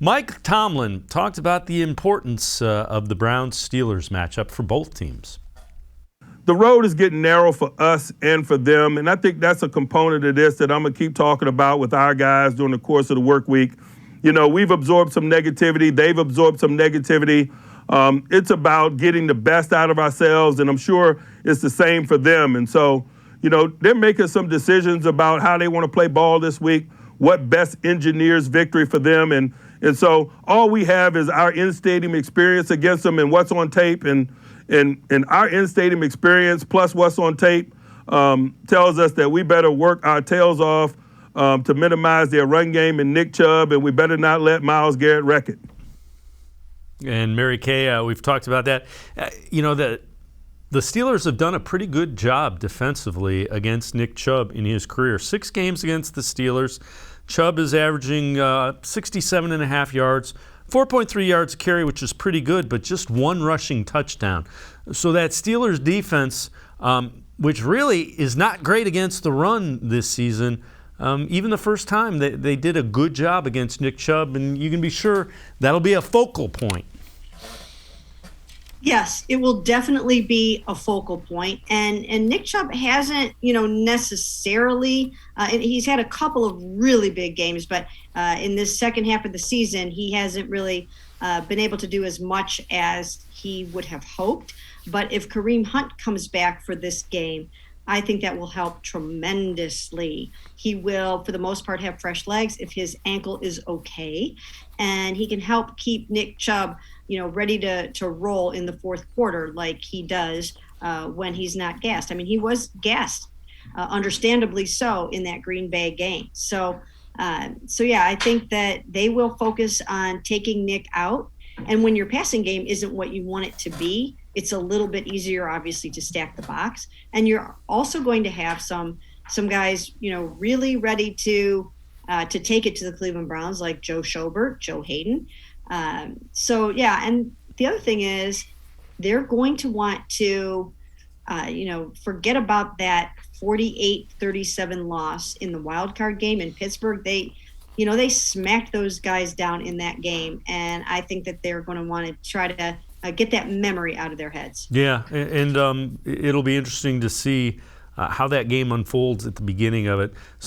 Mike Tomlin talked about the importance of the Browns-Steelers matchup for both teams. The road is getting narrow for us and for them, and I think that's a component of this that I'm going to keep talking about with our guys during the course of the work week. You know, we've absorbed some negativity. They've absorbed some negativity. It's about getting the best out of ourselves, and I'm sure it's the same for them. And so, you know, they're making some decisions about how they want to play ball this week, what best engineers victory for them. And so all we have is our in-stadium experience against them and what's on tape. And our in-stadium experience plus what's on tape tells us that we better work our tails off to minimize their run game and Nick Chubb, and we better not let Myles Garrett wreck it. And Mary Kay, we've talked about that. The Steelers have done a pretty good job defensively against Nick Chubb in his career. 6 games against the Steelers. Chubb is averaging 67.5 yards, 4.3 yards a carry, which is pretty good, but just 1 rushing touchdown. So that Steelers defense, which really is not great against the run this season, even the first time, they did a good job against Nick Chubb, and you can be sure that'll be a focal point. Yes, it will definitely be a focal point. And Nick Chubb hasn't, necessarily, and he's had a couple of really big games, but in this second half of the season, he hasn't really been able to do as much as he would have hoped. But if Kareem Hunt comes back for this game, I think that will help tremendously. He will, for the most part, have fresh legs if his ankle is okay. And he can help keep Nick Chubb, ready to roll in the fourth quarter like he does when he's not gassed. I mean, he was gassed, understandably so, in that Green Bay game. So yeah, I think that they will focus on taking Nick out. And when your passing game isn't what you want it to be, it's a little bit easier, obviously, to stack the box. And you're also going to have some guys, really ready to take it to the Cleveland Browns, like Joe Schobert, Joe Hayden. So, yeah, and the other thing is they're going to want to, forget about that 48-37 loss in the wild card game in Pittsburgh. They smacked those guys down in that game, and I think that they're going to want to try to get that memory out of their heads. Yeah, and it'll be interesting to see how that game unfolds at the beginning of it.